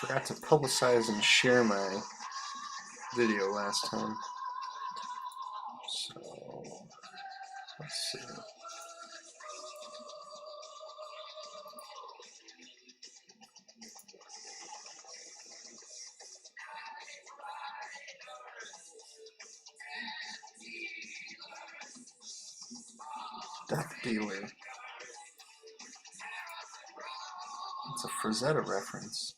Forgot to publicize and share my video last time. So, let's see. Death Dealer. It's a Frazetta reference.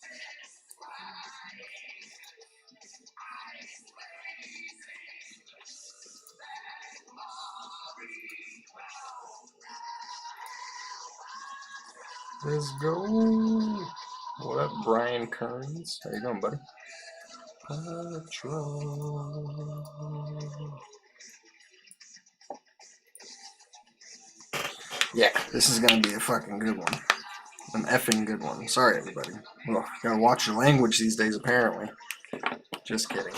Let's go. What up, Brian Kearns? How you doing, buddy? Patrol. Yeah, this is gonna be a fucking good one. An effing good one. Sorry, everybody. Well, you gotta watch your language these days, apparently. Just kidding.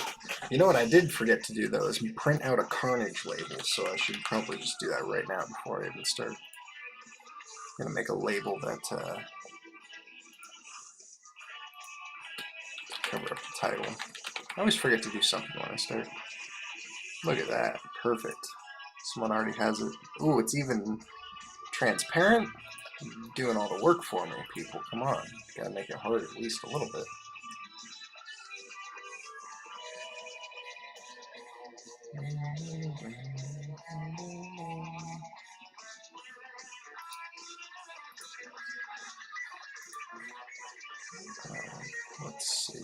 You know what I did forget to do, though, is print out a Carnage label, so I should probably just do that right now before I even start. I'm gonna make a label that cover up the title. I always forget to do something when I start. Look at that. Perfect. Someone already has it. Ooh, it's even transparent? Doing all the work for me, people. Come on. Gotta make it hard at least a little bit. Let's see.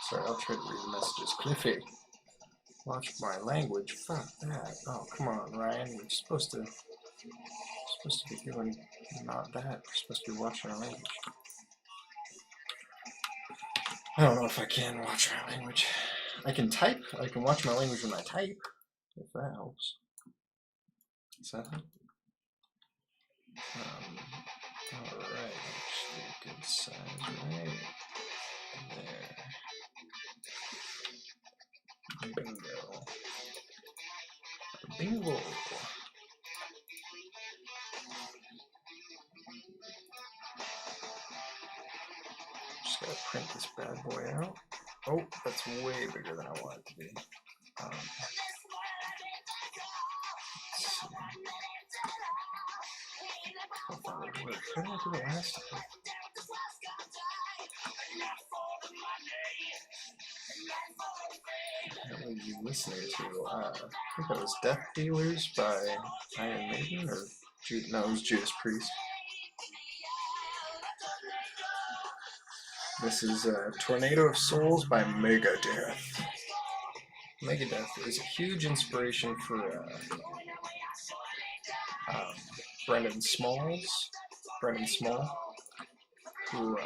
Sorry, I'll try to read the messages. Cliffy, watch my language. Fuck that. Oh, come on, Ryan. You're supposed to be doing not that. You're supposed to be watching our language. I don't know if I can watch my language. I can type. I can watch my language when I type, if that helps. Is that it? Alright, actually, good size right there. Bingo. Bingo. Just gotta print this bad boy out. Oh, that's way bigger than I want it to be. Let's see. How did I do it last time? What were you listening to? I think that was Death Dealers by Iron Maiden, or no, it was Judas Priest. This is Tornado of Souls by Megadeth. Megadeth is a huge inspiration for Brendan Small, who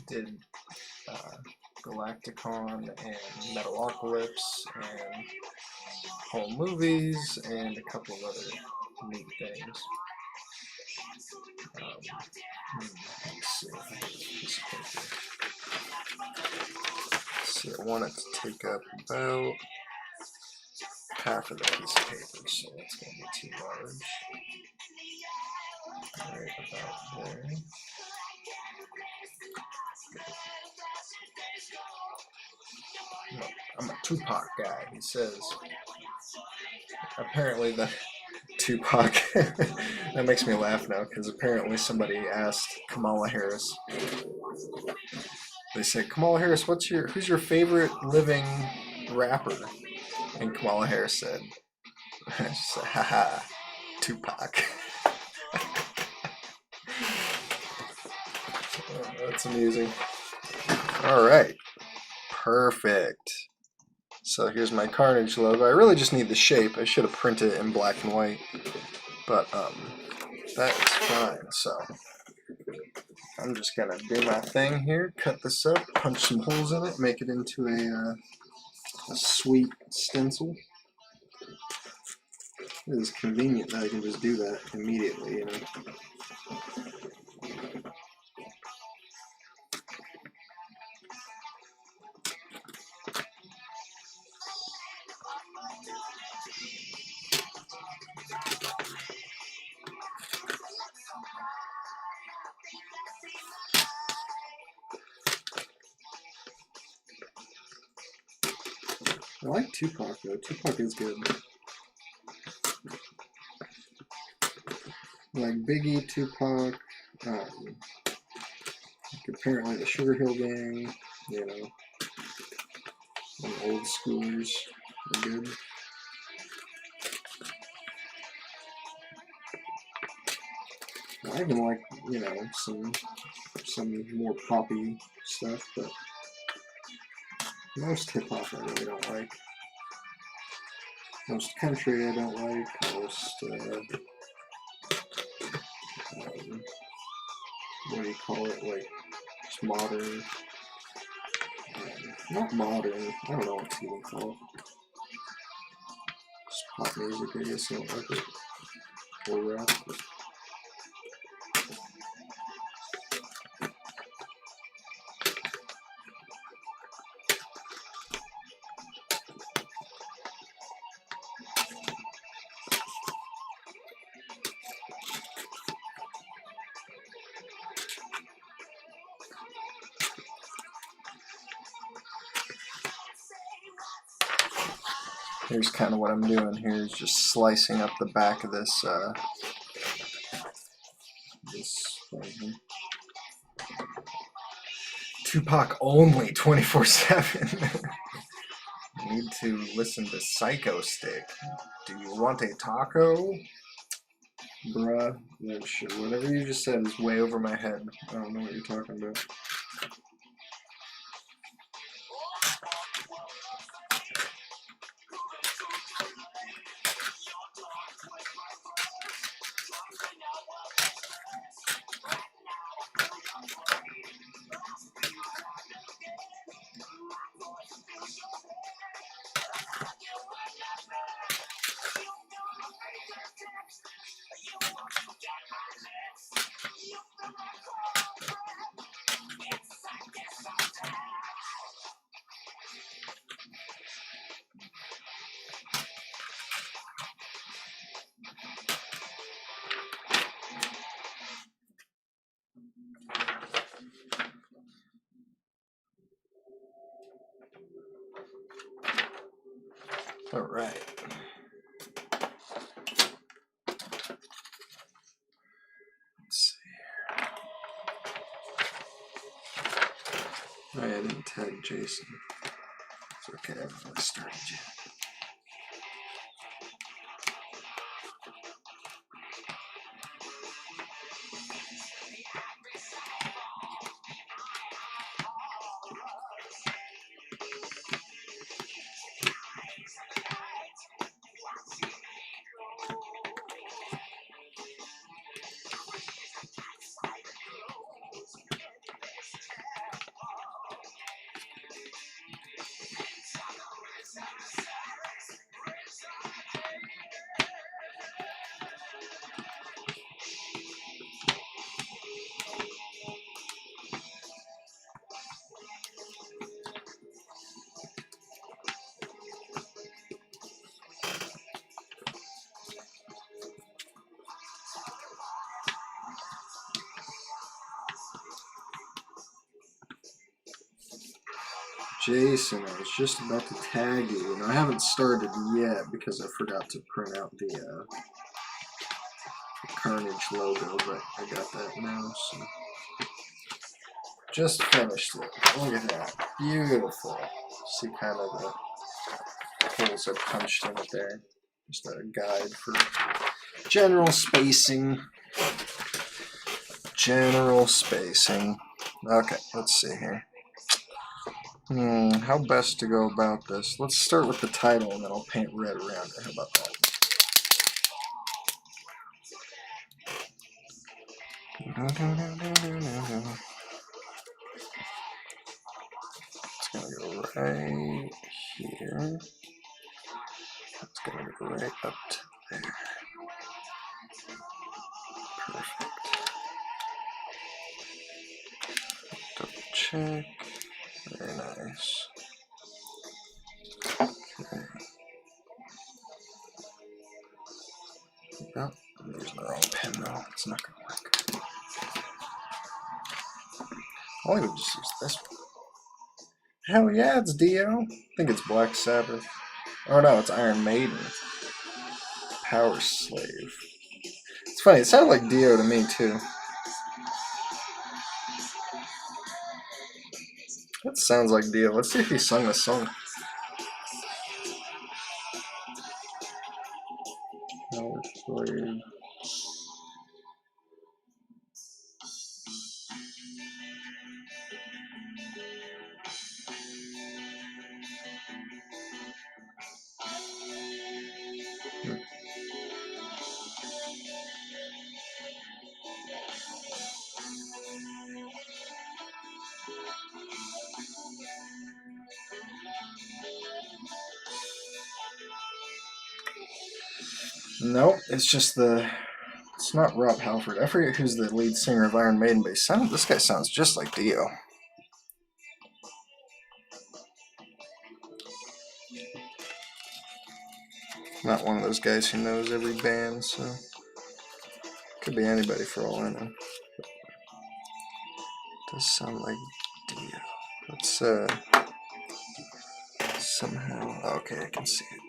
did Galacticon and Metalocalypse and whole movies and a couple of other neat things. Let's see, I want it to take up about half of the piece of paper, so it's going to be too large. Right about there. I'm a Tupac guy, he says. Apparently the Tupac, that makes me laugh now, because apparently somebody asked Kamala Harris They said, Kamala Harris, who's your favorite living rapper? And Kamala Harris said, she said, haha, Tupac. That's amusing. All right, perfect. So here's my Carnage logo. I really just need the shape. I should have printed it in black and white, but that is fine. So I'm just gonna do my thing here, cut this up, punch some holes in it, make it into a sweet stencil. It is convenient that I can just do that immediately, you know. I like Tupac though. Tupac is good. Like Biggie, Tupac, like apparently the Sugar Hill Gang, you know, and old schoolers are good. I even like, you know, some more poppy stuff, but most hip hop I really don't like. Most country I don't like. Most what do you call it? Like just modern. Not modern. I don't know what to even call it. Just pop music, I guess. I don't like it. Or rap. Here's kind of what I'm doing here is just slicing up the back of this thing. Tupac only 24/7. Need to listen to Psycho Stick. Do you want a taco? Bruh, that shit. Whatever you just said is way over my head. I don't know what you're talking about. All right. Let's see here. Oh, I didn't tag Jason. It's okay, I haven't really started yet. Jason, I was just about to tag you, and I haven't started yet because I forgot to print out the Carnage logo, but I got that now, so just finished it. Look at that. Beautiful. See kind of the holes I punched in it there. Just a guide for general spacing. General spacing. Okay, let's see here. How best to go about this? Let's start with the title and then I'll paint red around it. How about that? It's gonna go right here. It's gonna go right up to there. Perfect. Double check. Very nice. Okay. Oh, I'm using the wrong pen though. It's not gonna work. I would just use this one. Hell yeah, it's Dio. I think it's Black Sabbath. Oh no, it's Iron Maiden. Power Slave. It's funny, it sounded like Dio to me too. That sounds like Dio. Let's see if he sung this song. Power Slave. Nope, it's just the... It's not Rob Halford. I forget who's the lead singer of Iron Maiden, but this guy sounds just like Dio. Not one of those guys who knows every band, so... Could be anybody for all I know. Does sound like Dio. Let's, somehow... Okay, I can see it.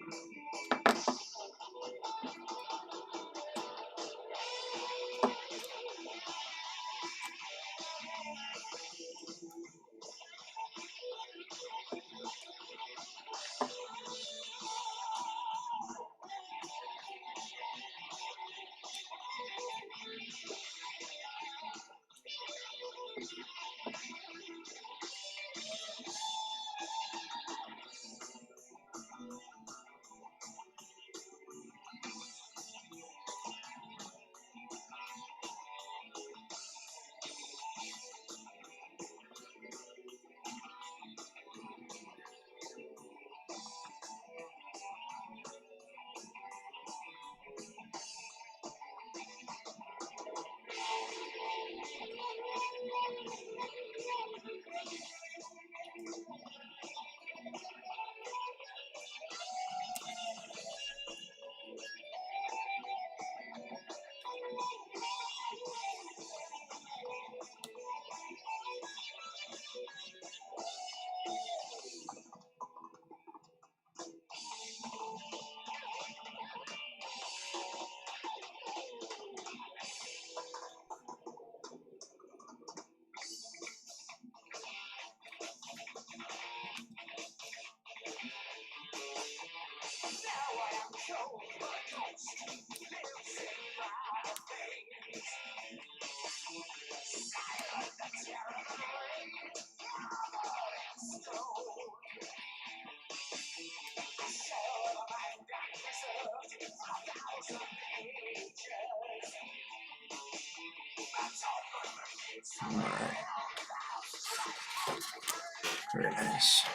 Alright. Very nice.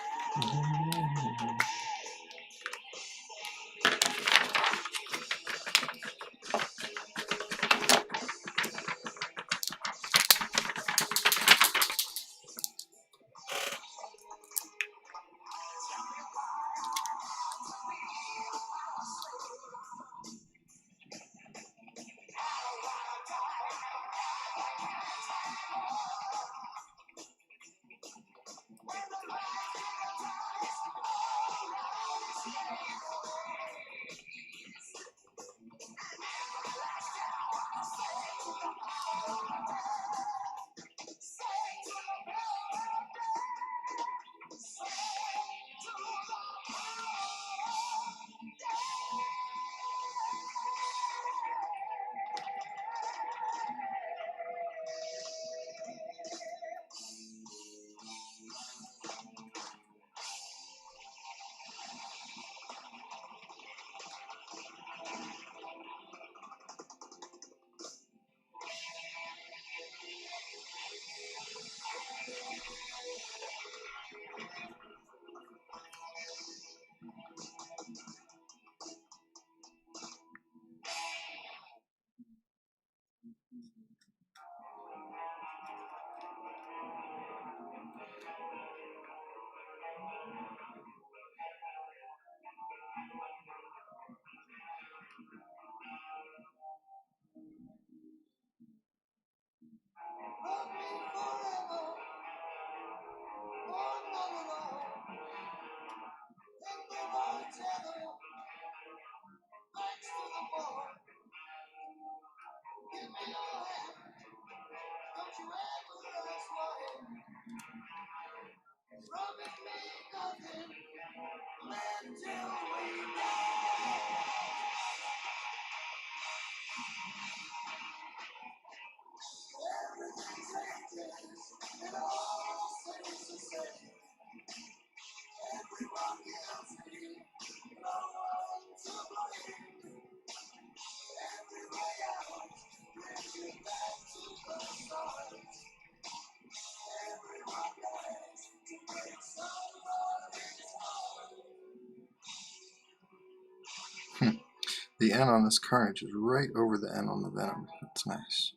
The N on this Carnage is right over the N on the Venom. That's nice.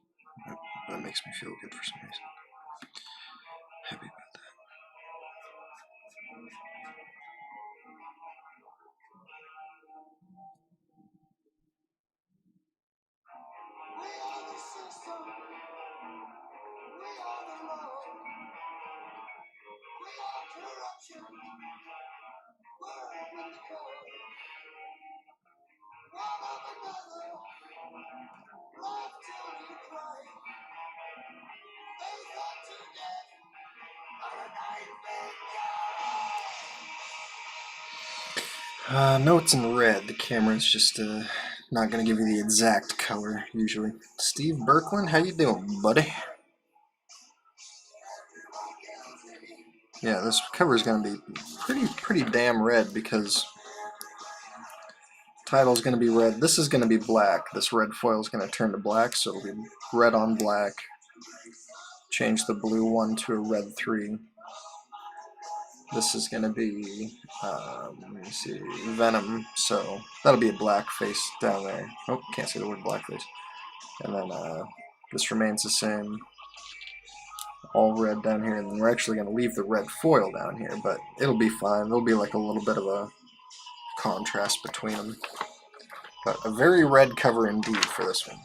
That makes me feel good for some reason. Happy about that. Notes in red. The camera's just not going to give you the exact color usually. Steve Berkland, how you doing, buddy? Yeah, this cover is going to be pretty damn red because title's going to be red. This is going to be black. This red foil is going to turn to black, so it'll be red on black. Change the blue one to a red 3. This is going to be, let me see, Venom, so that'll be a black face down there. Oh, can't say the word black face. And then this remains the same, all red down here, and then we're actually going to leave the red foil down here, but it'll be fine. There'll be like a little bit of a contrast between them. But a very red cover indeed for this one.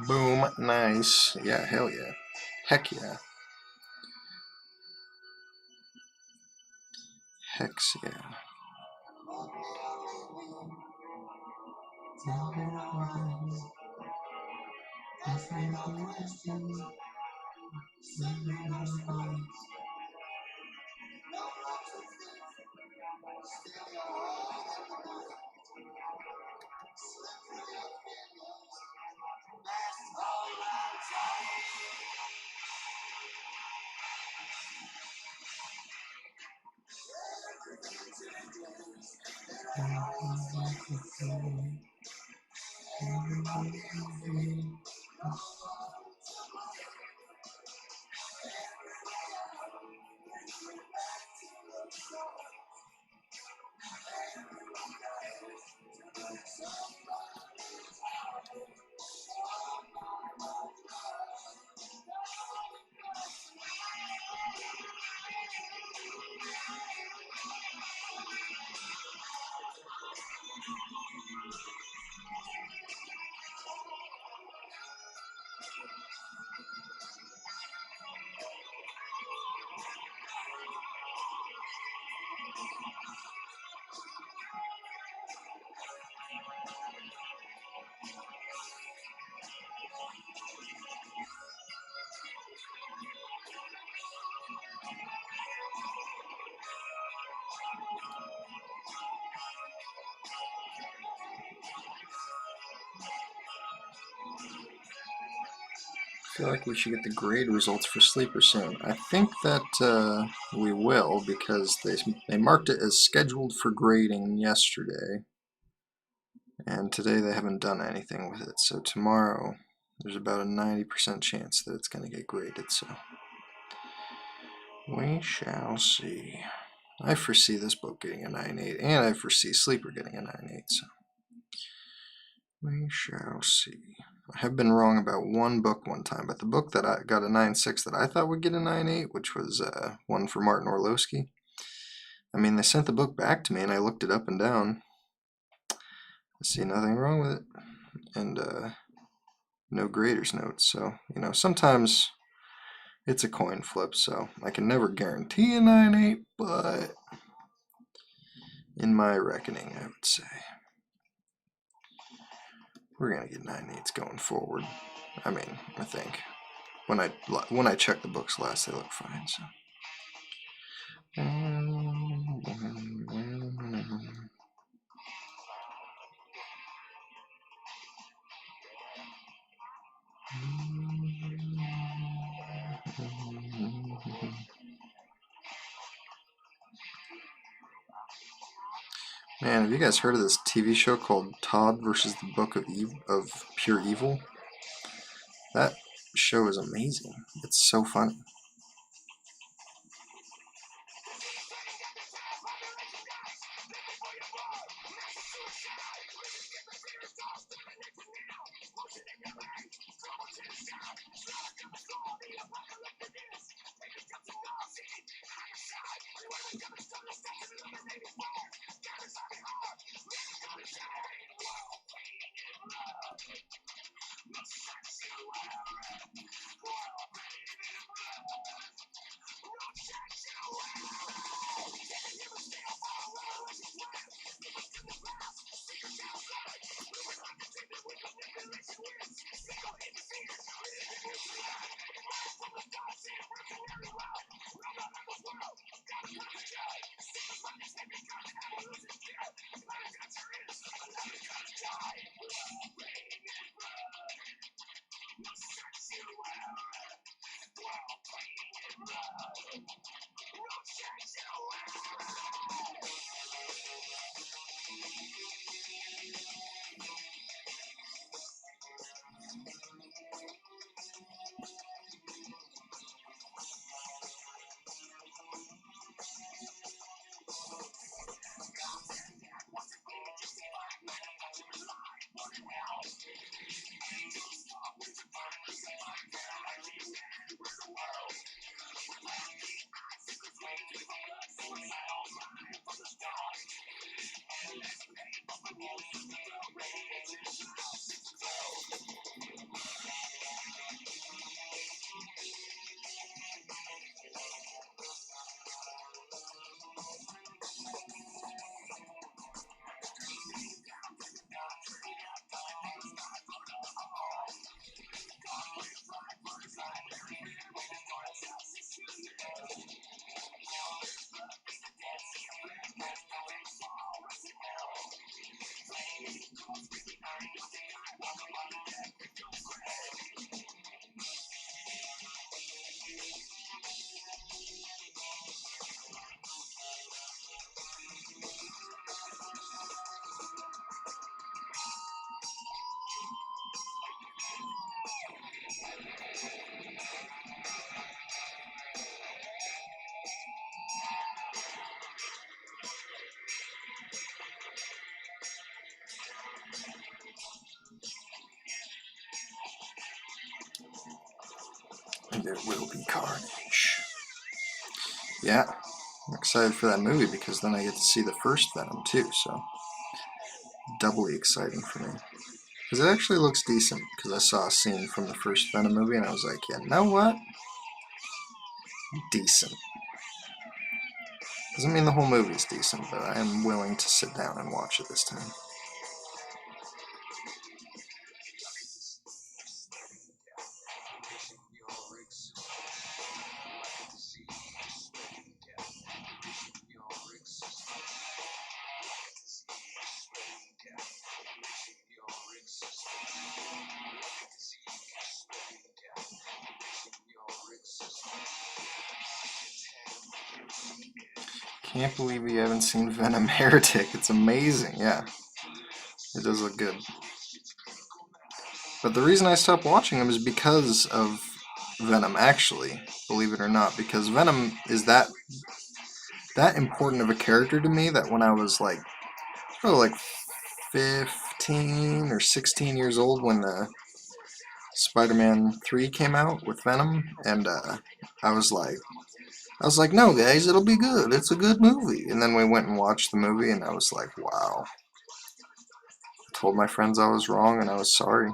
Boom, nice. Yeah, hell yeah. Heck yeah. Hex yeah. I feel like we should get the grade results for Sleeper soon. I think that we will because they marked it as scheduled for grading yesterday, and today they haven't done anything with it. So tomorrow there's about a 90% chance that it's going to get graded. So we shall see. I foresee this book getting a 9.8, and I foresee Sleeper getting a 9.8. So we shall see. I have been wrong about one book one time, but the book that I got a 9.6 that I thought would get a 9.8, which was one for Martin Orlowski. I mean, they sent the book back to me, and I looked it up and down. I see nothing wrong with it, and no grader's notes. So, you know, sometimes it's a coin flip, so I can never guarantee a 9.8, but in my reckoning, I would say. We're gonna get 9/8 going forward. I mean, I think when I checked the books last, they look fine. So. Man, have you guys heard of this TV show called Todd versus the Book of Pure Evil? That show is amazing. It's so funny. And there will be carnage. Yeah, I'm excited for that movie because then I get to see the first Venom too, so doubly exciting for me. Because it actually looks decent, because I saw a scene from the first Venom movie and I was like, yeah, you know what? Decent. Doesn't mean the whole movie's decent, but I am willing to sit down and watch it this time. Can't believe we haven't seen Venom Heretic. It's amazing, yeah. It does look good. But the reason I stopped watching them is because of Venom, actually, believe it or not. Because Venom is that important of a character to me that when I was like, probably like 15 or 16 years old when the Spider-Man 3 came out with Venom, and I was like, no guys, it'll be good, it's a good movie. And then we went and watched the movie and I was like, wow. I told my friends I was wrong and I was sorry.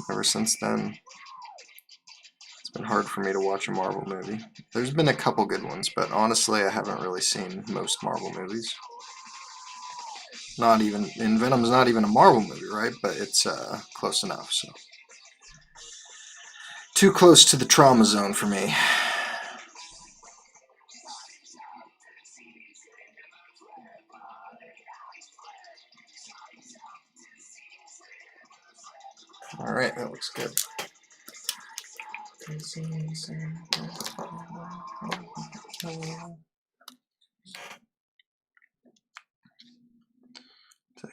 Ever since then, it's been hard for me to watch a Marvel movie. There's been a couple good ones, but honestly I haven't really seen most Marvel movies. not even, and Venom's not even a Marvel movie, right? But it's close enough. So too close to the trauma zone for me. All right, that looks good. Let's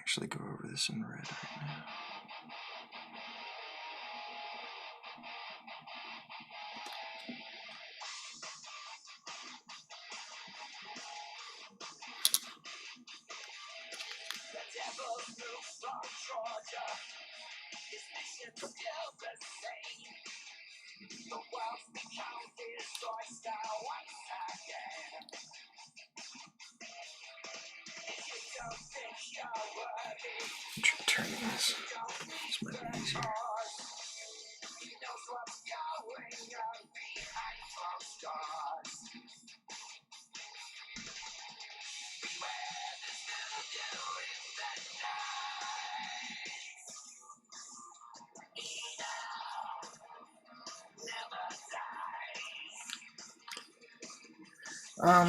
actually go over this in red right now. Turning this might be easier.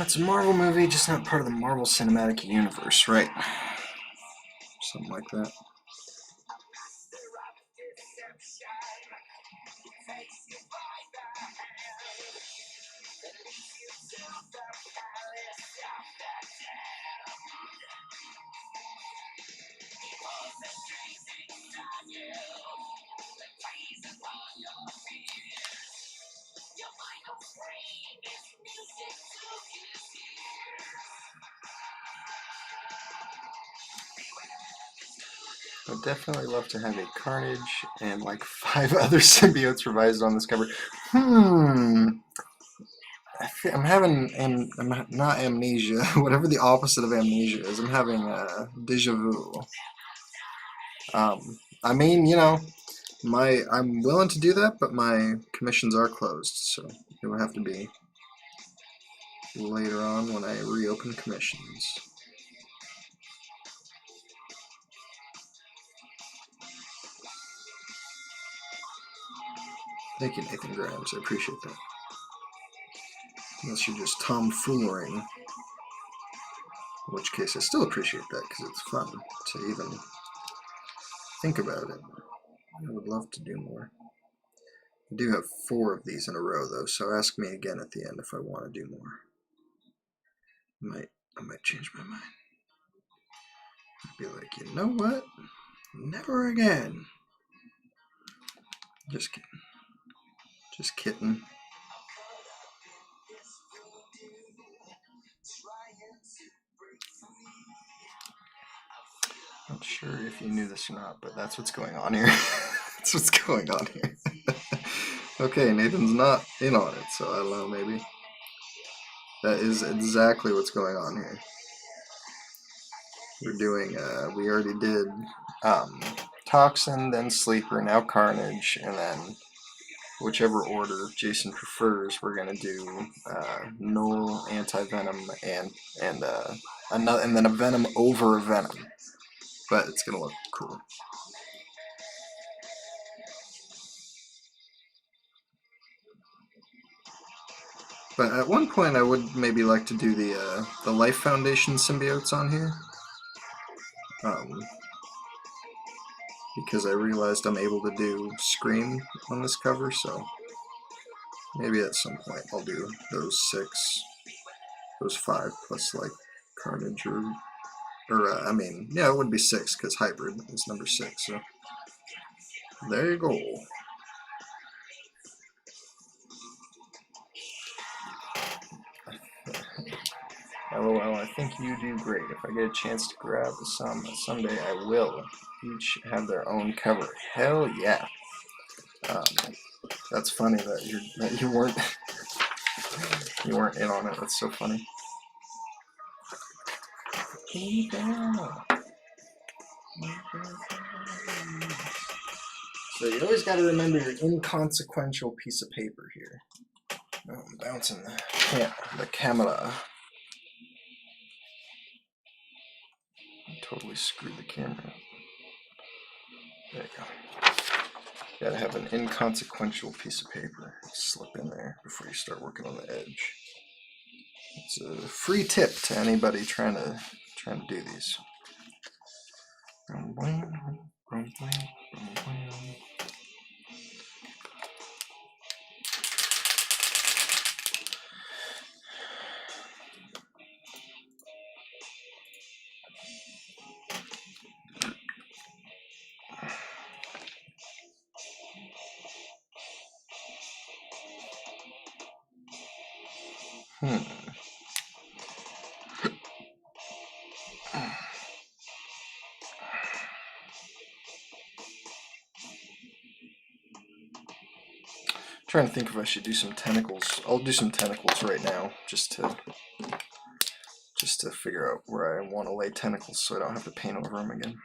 It's a Marvel movie, just not part of the Marvel Cinematic Universe, right? Something like that. I'd definitely love to have a Carnage and like 5 other symbiotes revised on this cover. I'm having, I'm not amnesia, whatever the opposite of amnesia is. I'm having deja vu. I mean, you know, I'm willing to do that, but my commissions are closed, so it would have to be later on when I reopen commissions. Thank you, Nathan Grimes. I appreciate that. Unless you're just tomfoolering. In which case, I still appreciate that because it's fun to even think about it. I would love to do more. I do have 4 of these in a row, though, so ask me again at the end if I want to do more. I might change my mind. I'd be like, you know what? Never again. Just kidding. Just kidding. Not sure if you knew this or not, but that's what's going on here. That's what's going on here. Okay, Nathan's not in on it, so I don't know, maybe. That is exactly what's going on here. We're doing, we already did Toxin, then Sleeper, now Carnage, and then whichever order Jason prefers, we're gonna do Null, Anti-Venom, and another, and then a Venom over a Venom. But it's gonna look cool. But at one point, I would maybe like to do the Life Foundation symbiotes on here, because I realized I'm able to do Scream on this cover, so maybe at some point I'll do those 6, those 5 plus like Carnage or I mean, yeah, it would be 6 because Hybrid is number 6. So there you go. LOL, I think you do great. If I get a chance to grab some someday, I will. Each have their own cover. Hell yeah. That's funny that you weren't you weren't in on it. That's so funny. So you always got to remember your inconsequential piece of paper here. Oh, I'm bouncing the camera. I'm totally screwed the camera. There you go. Gotta have an inconsequential piece of paper slip in there before you start working on the edge. It's a free tip to anybody trying to do these. Trying to think if I should do some tentacles. I'll do some tentacles right now, just to figure out where I want to lay tentacles, so I don't have to paint over them again.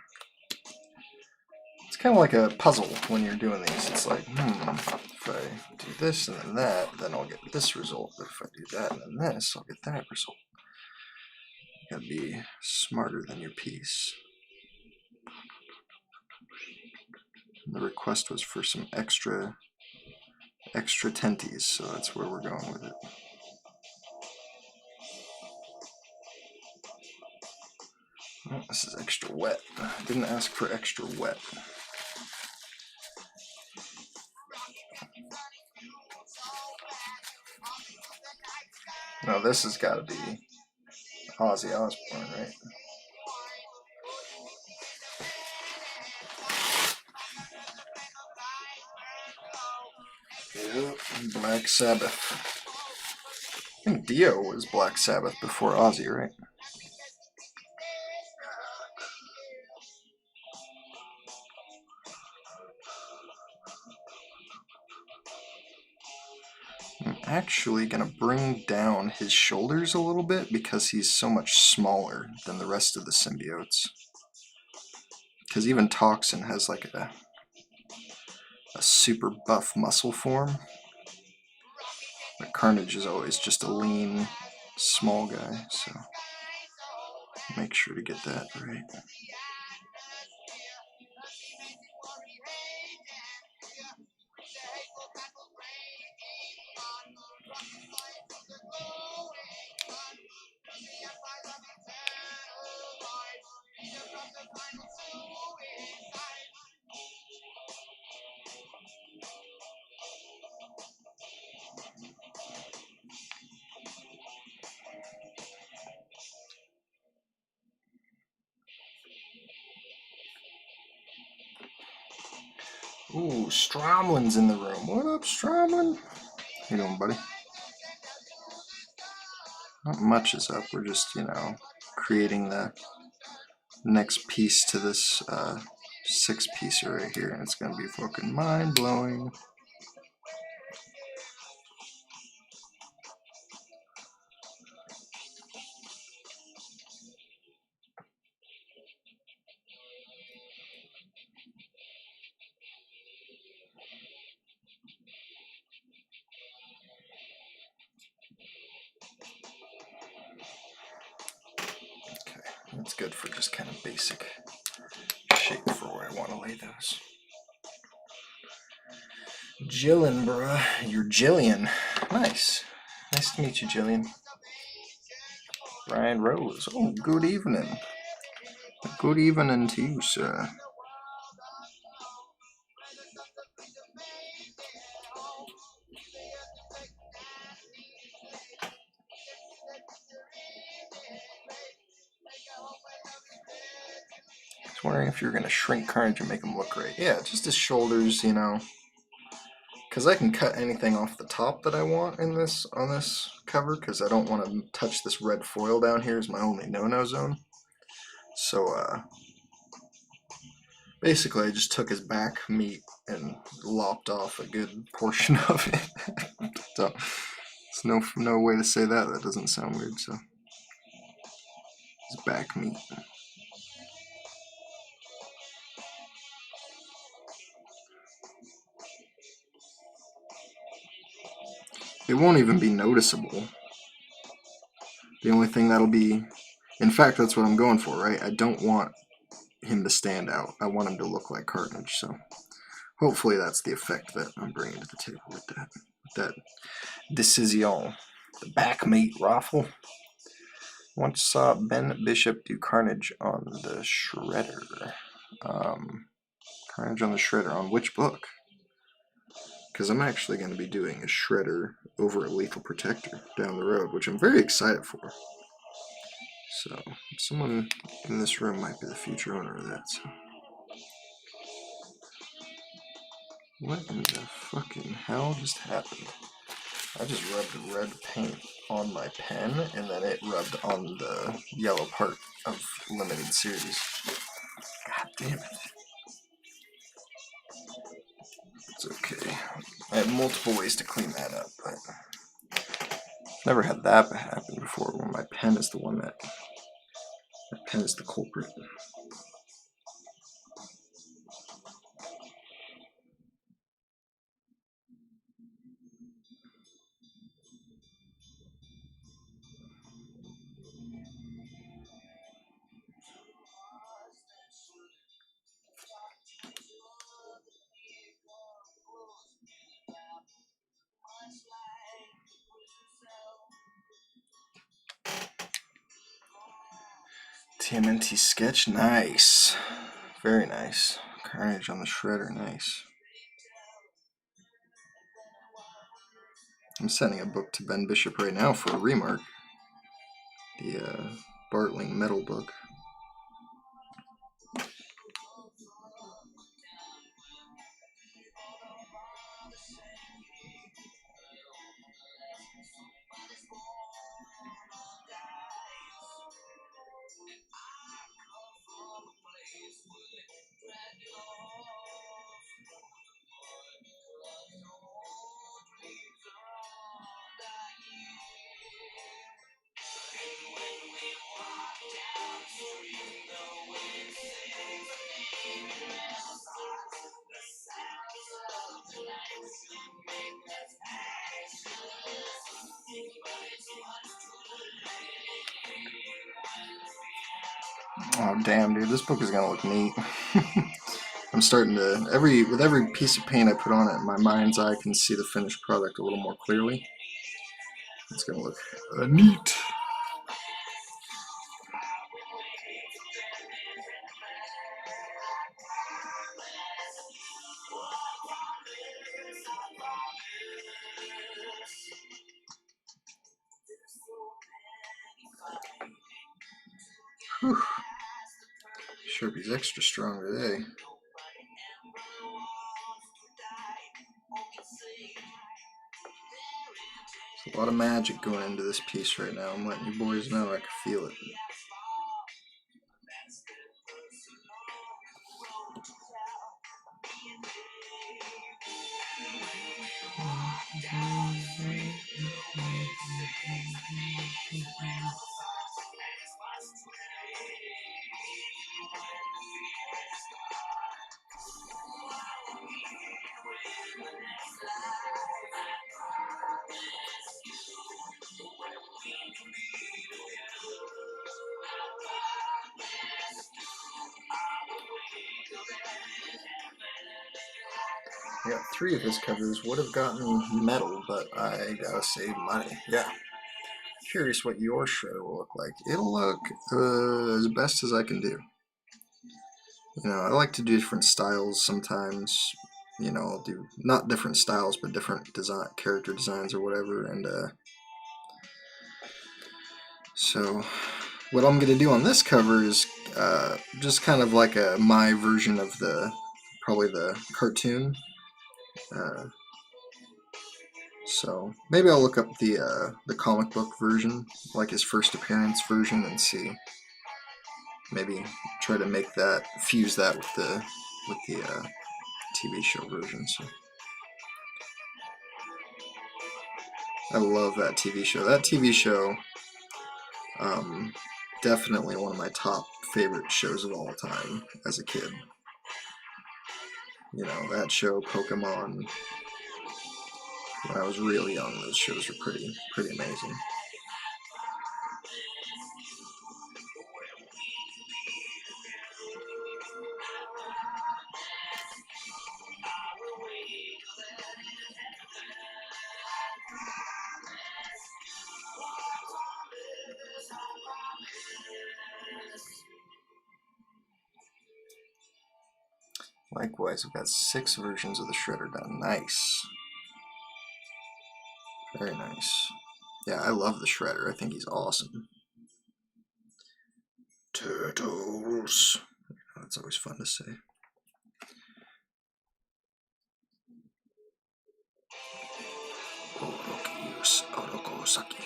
It's kind of like a puzzle when you're doing these. It's like, if I do this and then that, then I'll get this result. But if I do that and then this, I'll get that result. You gotta be smarter than your piece. The request was for some extra tenties, so that's where we're going with it. Oh, this is extra wet. I didn't ask for extra wet. No, this has got to be Ozzy Osbourne, right? Yep, Black Sabbath. I think Dio was Black Sabbath before Ozzy, right? I'm actually going to bring down his shoulders a little bit because he's so much smaller than the rest of the symbiotes. Because even Toxin has like a super buff muscle form. But Carnage is always just a lean, small guy, so make sure to get that right. Ooh, Stromlin's in the room. What up, Stromlin? How you doing, buddy? Not much is up. We're just, creating the next piece to this 6-piecer right here, and it's gonna be fucking mind-blowing. That's good for just kind of basic shape for where I want to lay those. Jillian, bruh. You're Jillian. Nice. Nice to meet you, Jillian. Brian Rose. Oh, good evening. Good evening to you, sir. I was wondering if you're going to shrink Carnage and make him look great. Yeah, just his shoulders, because I can cut anything off the top that I want on this cover, because I don't want to touch this red foil down here is my only no-no zone. So basically I just took his back meat and lopped off a good portion of it. So there's no way to say that doesn't sound weird. So his back meat. It won't even be noticeable. The only thing that'll be, in fact, that's what I'm going for, right? I don't want him to stand out. I want him to look like Carnage, so hopefully that's the effect that I'm bringing to the table with that decision. The backmate raffle. Once saw Ben Bishop do Carnage on the Shredder. Carnage on the Shredder. On which book? Because I'm actually going to be doing a Shredder over a Lethal Protector down the road, which I'm very excited for. So, someone in this room might be the future owner of that. So. What in the fucking hell just happened? I just rubbed red paint on my pen, and then it rubbed on the yellow part of limited series. God damn it. It's okay. I have multiple ways to clean that up, but I've never had that happen before, where my pen is the one that... My pen is the culprit. TMNT sketch, nice. Very nice. Carnage on the Shredder, nice. I'm sending a book to Ben Bishop right now for a remark. The Bartling Metal book. Oh damn, dude, this book is gonna look neat. I'm starting to with every piece of paint I put on it, in my mind's eye can see the finished product a little more clearly. It's gonna look neat. Whew. Sharpie's extra strong today. There's a lot of magic going into this piece right now. I'm letting you boys know I can feel it. I got 3 of his covers. Would have gotten metal, but I gotta save money. Yeah. Curious what your Shredder will look like. It'll look as best as I can do. You know, I like to do different styles sometimes. You know, I'll do not different styles, but different character designs or whatever. And so, what I'm gonna do on this cover is just kind of like my version of probably the cartoon. So maybe I'll look up the comic book version, like his first appearance version, and see. Maybe try to make that, fuse that with the TV show version. So I love that TV show. That TV show, definitely one of my top favorite shows of all time as a kid. You know, that show, Pokemon. When I was really young, those shows were pretty amazing. Likewise, we've got 6 versions of the Shredder done. Nice. Very nice. Yeah, I love the Shredder. I think he's awesome. Turtles. That's always fun to say. Orokosaki.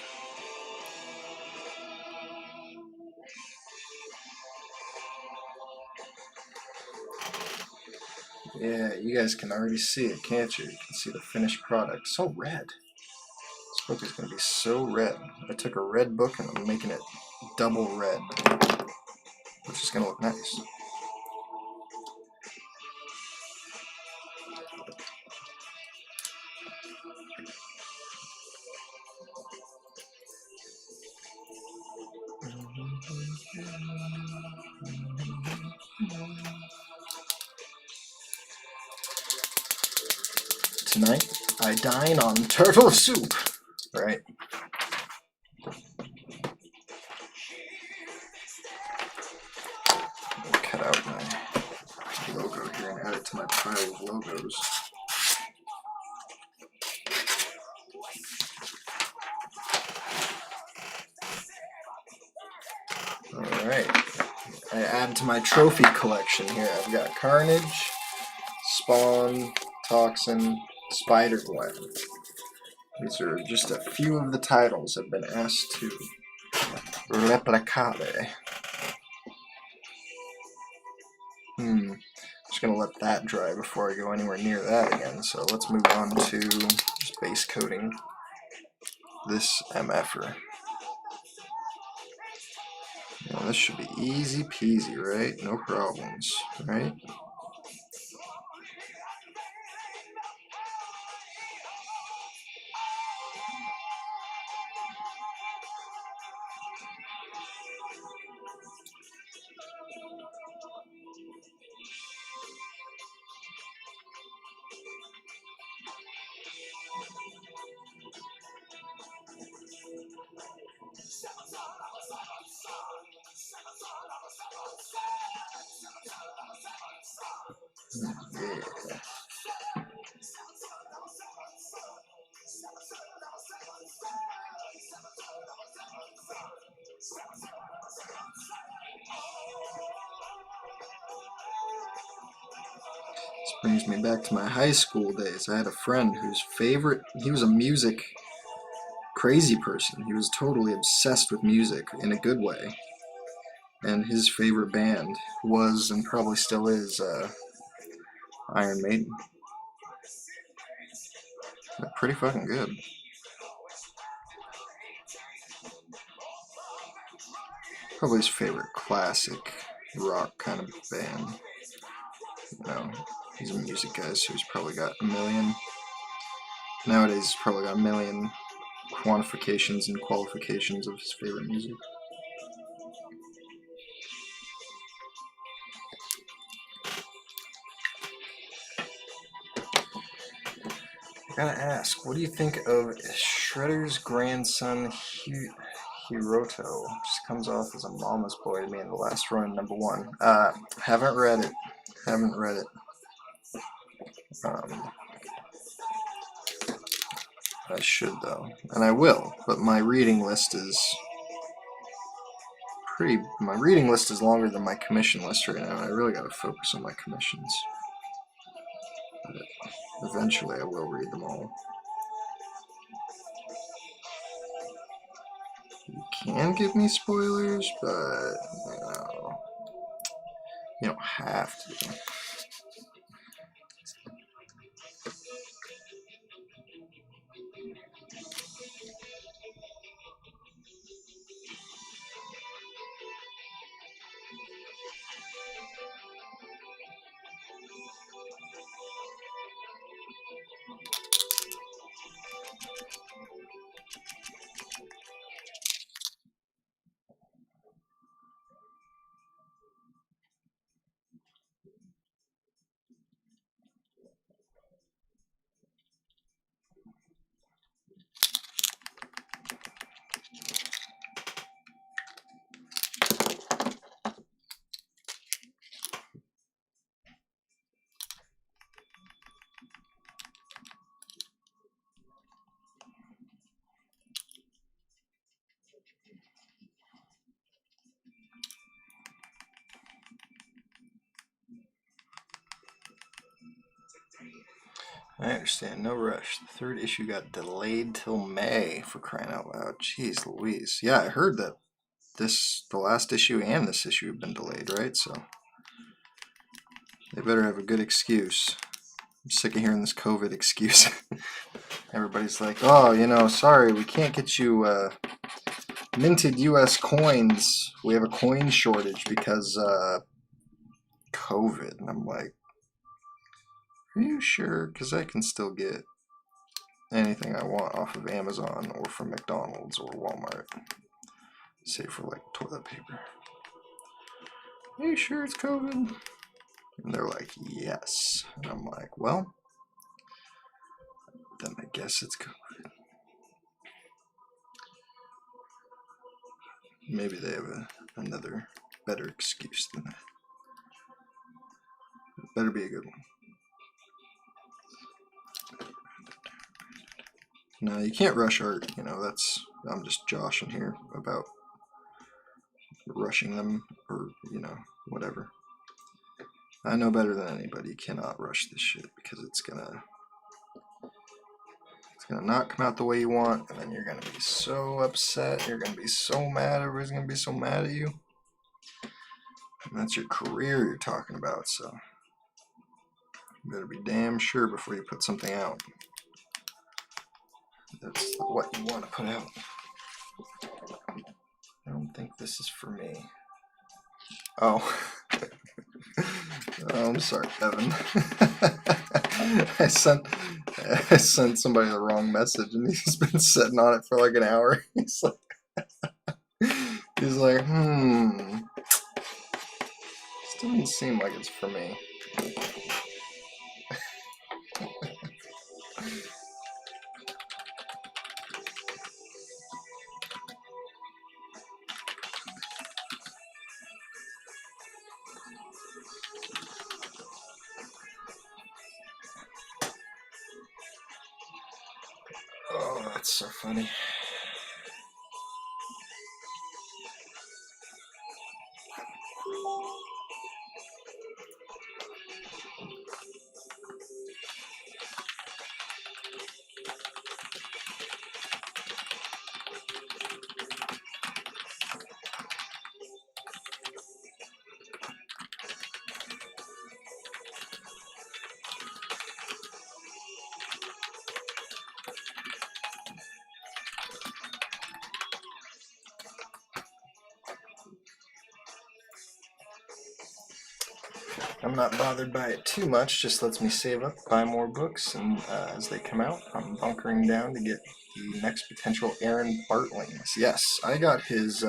Yeah, you guys can already see it, can't you? You can see the finished product. So red. This book is going to be so red. I took a red book and I'm making it double red, which is going to look nice. Tonight, I dine on turtle soup, right? I'll cut out my logo here and add it to my pile of logos. Alright, I add to my trophy collection here. I've got Carnage, Spawn, Toxin, Spider-Gwen. These are just a few of the titles I've been asked to replicate. Just gonna let that dry before I go anywhere near that again. So let's move on to just base coating this MFer. Now this should be easy peasy, right? No problems, right? Yeah. This brings me back to my high school days. I had a friend whose he was a music crazy person. He was totally obsessed with music in a good way. And his favorite band was, and probably still is, Iron Maiden. They're pretty fucking good. Probably his favorite classic rock kind of band. You know, he's a music guy, so he's probably got a million. Nowadays, he's probably got a million quantifications and qualifications of his favorite music. I gotta ask, what do you think of Shredder's grandson, Hiroto? Just comes off as a mama's boy to me in the last run, #1. Haven't read it. Haven't read it. I should though, and I will. But my reading list is My reading list is longer than my commission list right now. And I really gotta focus on my commissions. But eventually, I will read them all. You can give me spoilers, but you don't have to. I understand. No rush. The third issue got delayed till May, for crying out loud. Jeez Louise. Yeah, I heard that the last issue and this issue have been delayed, right? So they better have a good excuse. I'm sick of hearing this COVID excuse. Everybody's like, oh, sorry, we can't get you minted US coins. We have a coin shortage because COVID. And I'm like, are you sure? Because I can still get anything I want off of Amazon or from McDonald's or Walmart. Save for like toilet paper. Are you sure it's COVID? And they're like, yes. And I'm like, well, then I guess it's COVID. Maybe they have another better excuse than that. It better be a good one. No, you can't rush art. I'm just joshing here about rushing them or, whatever. I know better than anybody. You cannot rush this shit because it's gonna not come out the way you want, and then you're gonna be so upset. You're gonna be so mad. Everybody's gonna be so mad at you. And that's your career you're talking about, so you better be damn sure before you put something out. That's what you want to put out. I don't think this is for me. Oh. Oh, I'm sorry, Evan. I sent somebody the wrong message, and he's been sitting on it for like an hour. He's like, This doesn't seem like it's for me. Oh, that's so funny. I'm not bothered by it too much, just lets me save up, buy more books, and as they come out, I'm bunkering down to get the next potential Aaron Bartlings. Yes, I got his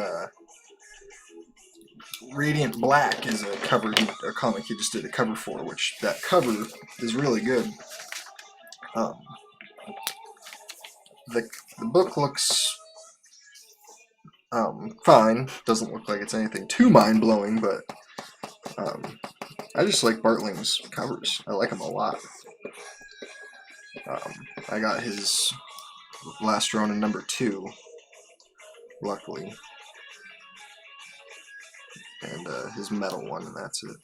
Radiant Black is a comic he just did a cover for, which that cover is really good. The book looks fine, doesn't look like it's anything too mind-blowing, but I just like Bartling's covers. I like them a lot. I got his Last Ronin #2, luckily, and his metal one, and that's it.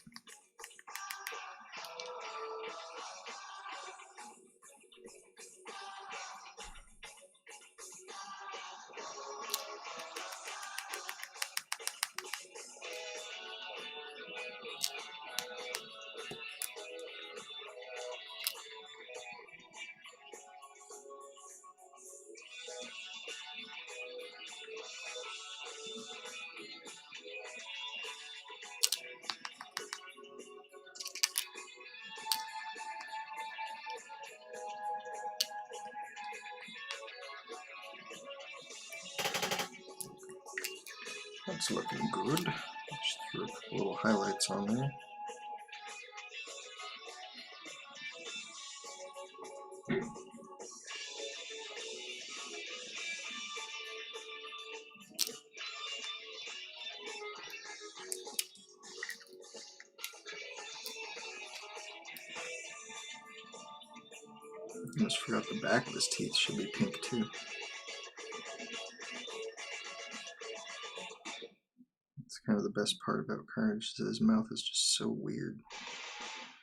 That's looking good. Just threw a couple little highlights on there. Almost forgot the back of his teeth should be pink too. It's kind of the best part about Carnage, is his mouth is just so weird.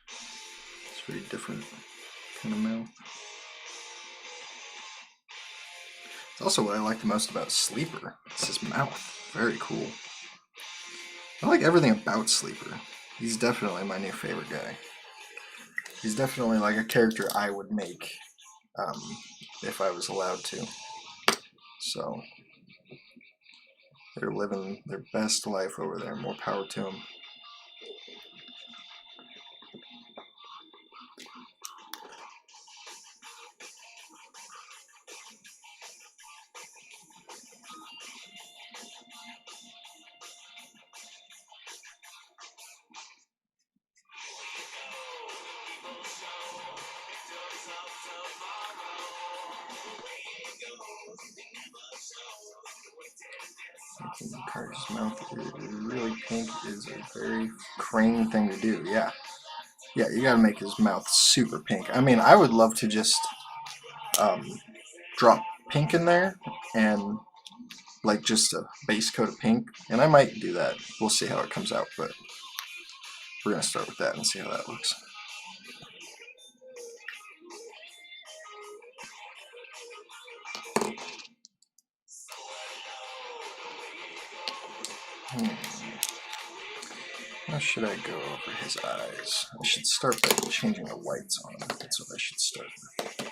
It's very different kind of mouth. It's also what I like the most about Sleeper. It's his mouth. Very cool. I like everything about Sleeper. He's definitely my new favorite guy. He's definitely like a character I would make if I was allowed to. So they're living their best life over there. More power to them. Carter's mouth is really pink is a very Crane thing to do. Yeah, you gotta make his mouth super pink. I mean, I would love to just drop pink in there and like just a base coat of pink, and I might do that. We'll see how it comes out, but we're gonna start with that and see how that looks. How should I go over his eyes? I should start by changing the whites on him. That's what I should start with.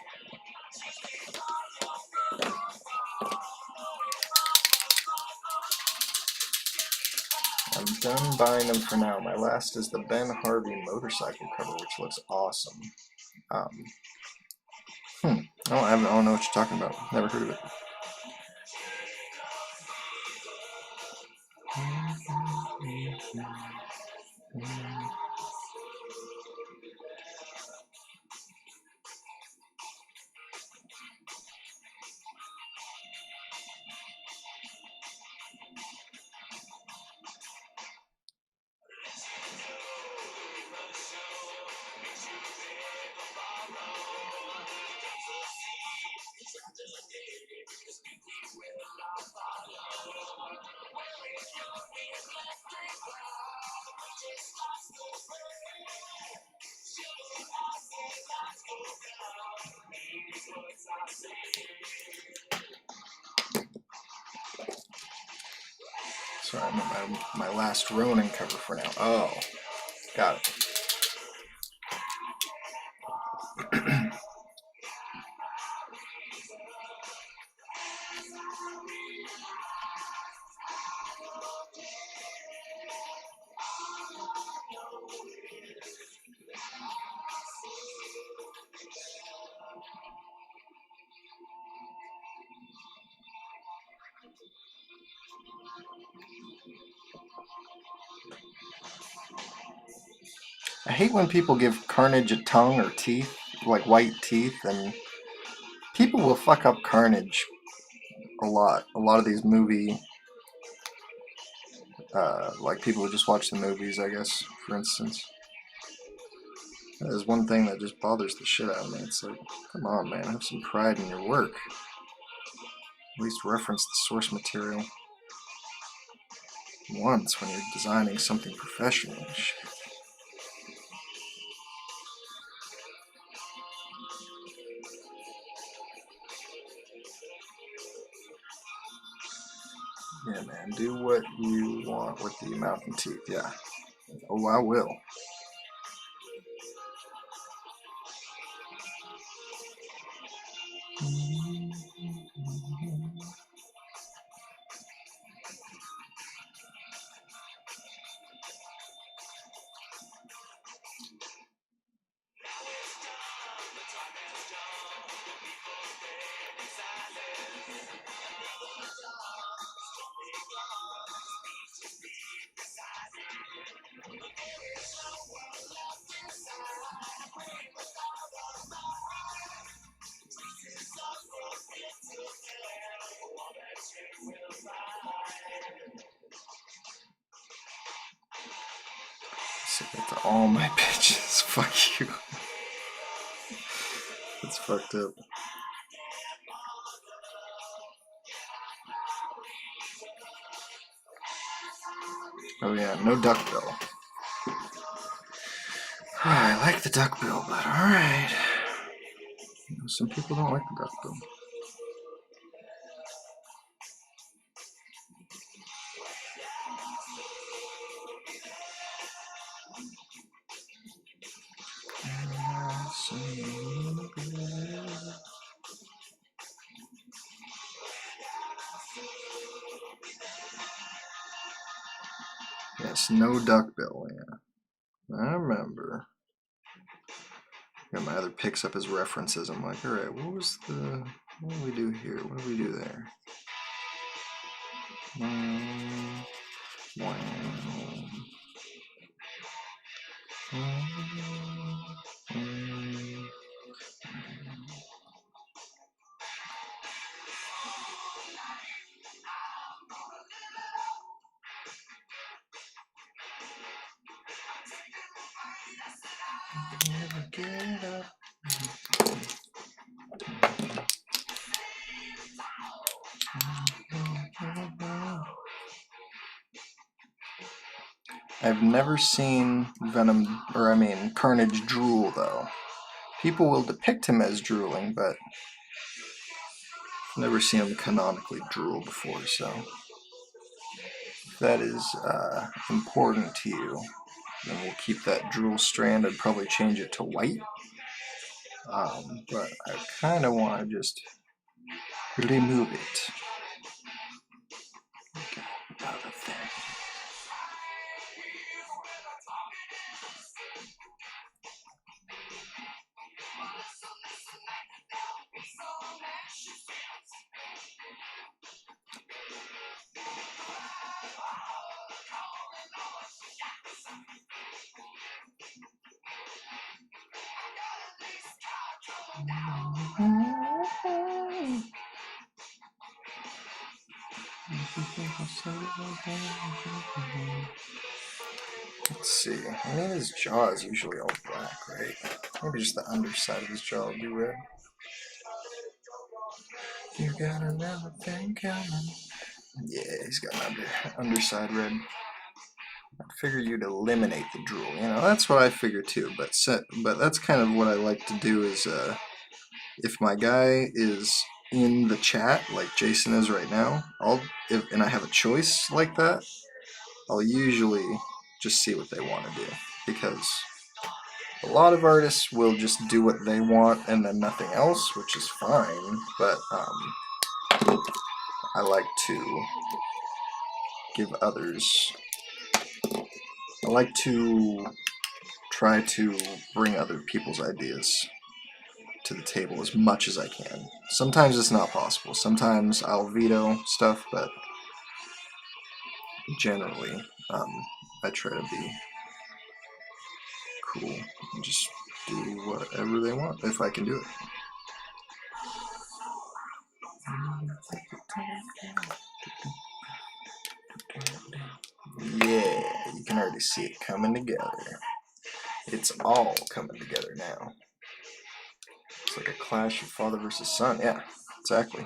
I'm done buying them for now. My last is the Ben Harvey motorcycle cover, which looks awesome. I don't know what you're talking about. Never heard of it. Sorry, I'm at my last Ronin cover for now. Oh, got it. I hate when people give Carnage a tongue or teeth, like white teeth, and people will fuck up Carnage a lot. A lot of these movie, like people who just watch the movies, I guess, for instance. That is one thing that just bothers the shit out of me. It's like, come on, man, have some pride in your work. At least reference the source material once when you're designing something professional. Shit. Yeah, man, do what you want with the mouth and teeth, yeah. Oh, I will. Say that to all my bitches. Fuck you. It's fucked up. Oh yeah, no duckbill. I like the duckbill, but alright. You know, some people don't like the duck bill. Yes, no duckbill, yeah. I remember. Yeah, my other picks up his references. I'm like, alright, what do we do here? What do we do there? Wow. Never get up. I've never seen Carnage drool, though. People will depict him as drooling, but I've never seen him canonically drool before, so if that is important to you, then we'll keep that drool strand. I'd probably change it to white, but I kind of want to just remove it. Get out of there. Let's see. I mean, his jaw is usually all black, right? Maybe just the underside of his jaw will be red. You got another thing coming. Yeah, he's got an underside red. I figure you'd eliminate the drool. You know, that's what I figure too. But that's kind of what I like to do is, if my guy is in the chat like Jason is right now, and I have a choice like that, I'll usually just see what they want to do, because a lot of artists will just do what they want and then nothing else, which is fine, but I like to give others, I like to try to bring other people's ideas to the table as much as I can. Sometimes it's not possible. Sometimes I'll veto stuff, but generally I try to be cool and just do whatever they want if I can do it. Yeah, you can already see it coming together. It's all coming together now. It's like a clash of father versus son. Yeah, exactly.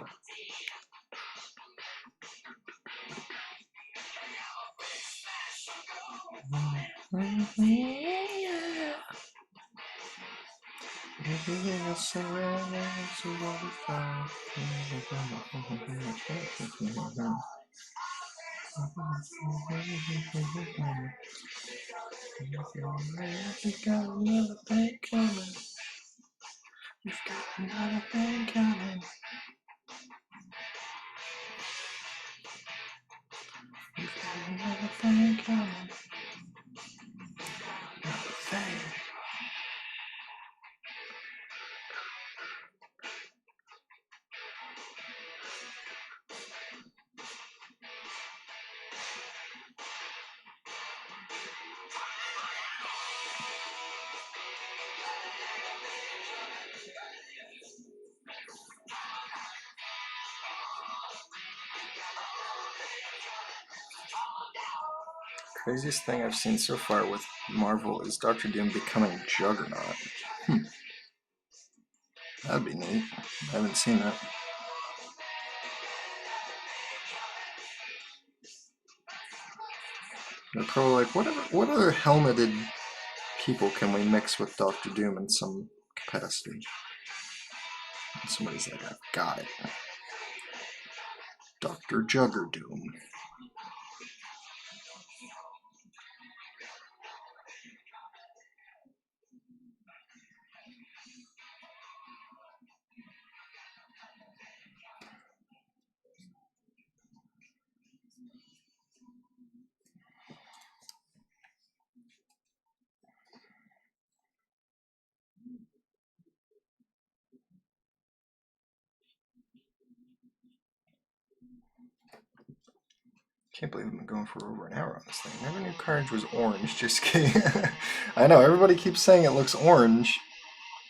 We've got another thing coming. We've got another thing coming. We've got another thing coming. Another thing. Craziest thing I've seen so far with Marvel is Dr. Doom becoming Juggernaut. That'd be neat. I haven't seen that. They're probably like, what other helmeted people can we mix with Dr. Doom in some capacity? Somebody's like, I've got it. Dr. Juggerdoom. Can't believe I've been going for over an hour on this thing. Never knew Carnage was orange. Just kidding. I know, everybody keeps saying it looks orange.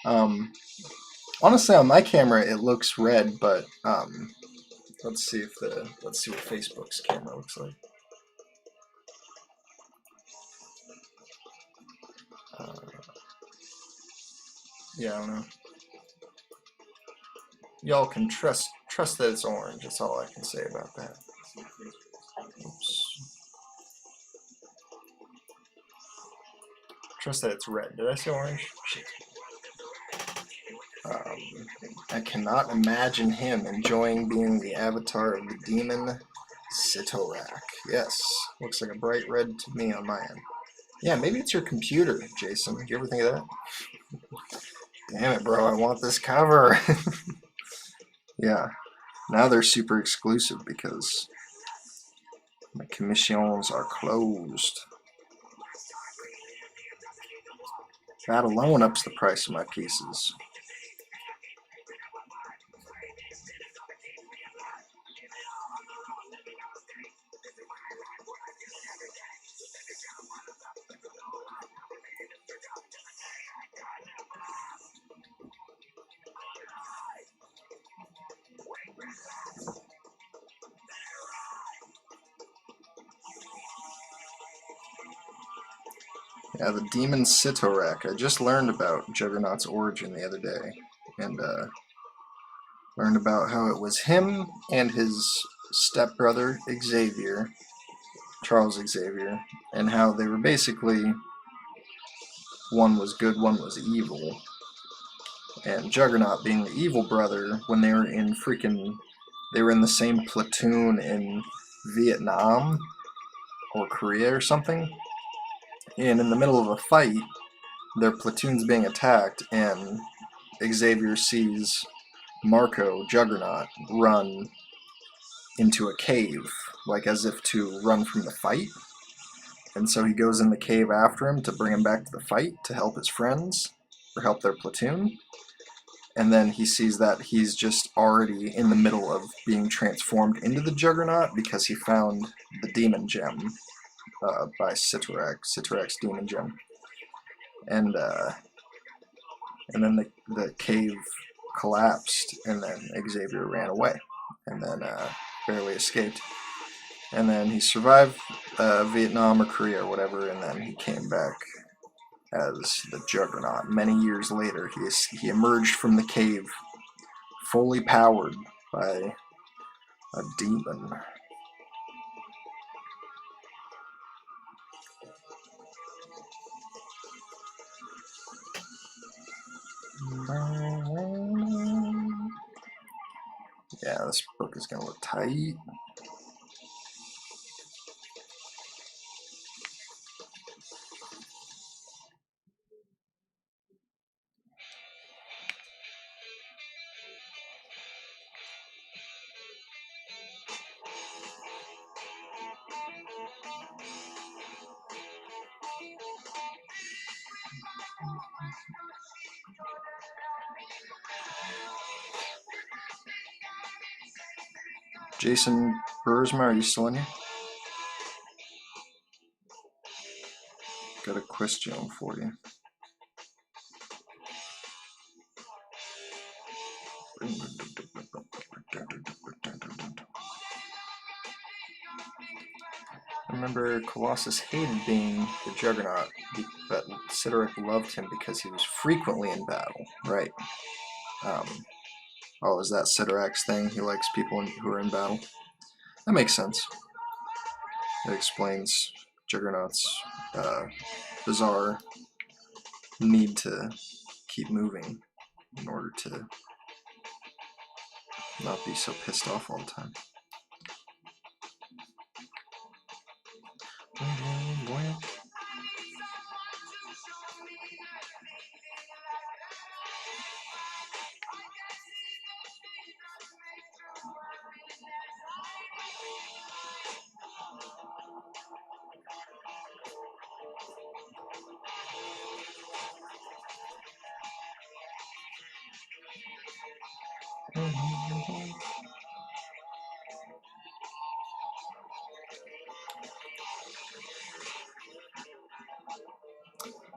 Honestly, on my camera it looks red, but let's see what Facebook's camera looks like. Yeah, I don't know. Y'all can trust that it's orange. That's all I can say about that. Oops. Trust that it's red. Did I say orange? Shit. I cannot imagine him enjoying being the avatar of the demon Sitorak. Yes, looks like a bright red to me on my end. Yeah, maybe it's your computer, Jason. Do you ever think of that? Damn it, bro, I want this cover. Yeah, now they're super exclusive because my commissions are closed. That alone ups the price of my pieces. Yeah, the demon Sitorak. I just learned about Juggernaut's origin the other day, and learned about how it was him and his stepbrother Xavier, Charles Xavier, and how they were basically, one was good, one was evil. And Juggernaut being the evil brother, when they were in the same platoon in Vietnam or Korea or something, and in the middle of a fight, their platoon's being attacked, and Xavier sees Marco, Juggernaut, run into a cave, like as if to run from the fight. And so he goes in the cave after him to bring him back to the fight to help his friends, or help their platoon. And then he sees that he's just already in the middle of being transformed into the Juggernaut because he found the Demon Gem by Sitorak's Demon Gem. And then the cave collapsed, and then Xavier ran away, and then barely escaped. And then he survived Vietnam or Korea or whatever, and then he came back as the Juggernaut. Many years later, he emerged from the cave fully powered by a demon. Yeah, this book is gonna look tight. Jason Bursma, are you still in here? Got a question for you. Remember, Colossus hated being the Juggernaut, but Sitorak loved him because he was frequently in battle, right? Oh, is that Sitorak's thing? He likes people who are in battle? That makes sense. It explains Juggernaut's bizarre need to keep moving in order to not be so pissed off all the time.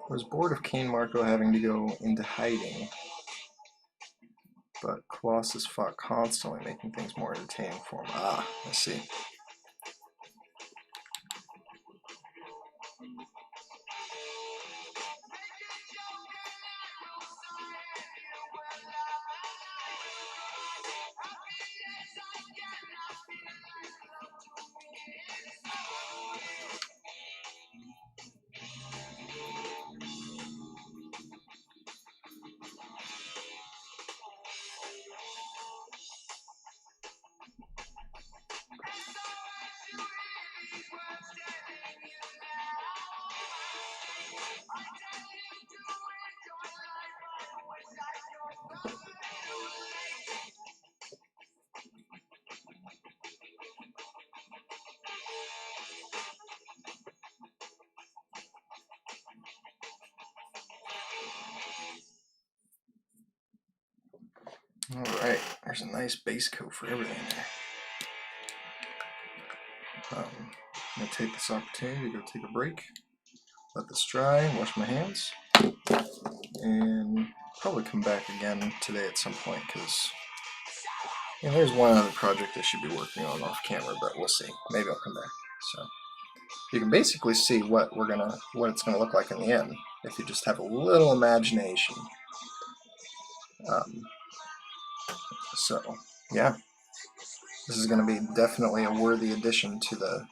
I was bored of Kane Marco having to go into hiding, but Colossus fought constantly, making things more entertaining for him. Ah, I see. Alright, there's a nice base coat for everything there. I'm going to take this opportunity to go take a break, let this dry, wash my hands, and probably come back again today at some point, because there's one other project I should be working on off camera, but we'll see. Maybe I'll come back. So you can basically see what it's gonna look like in the end if you just have a little imagination. So yeah, this is gonna be definitely a worthy addition to the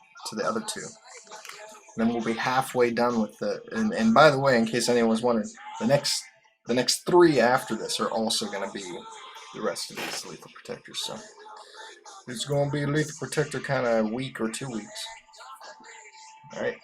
other two. And then we'll be halfway done with the. And by the way, in case anyone was wondering, the next 3 after this are also gonna be the rest of these lethal protectors. So it's gonna be a lethal protector kind of week or 2 weeks. All right.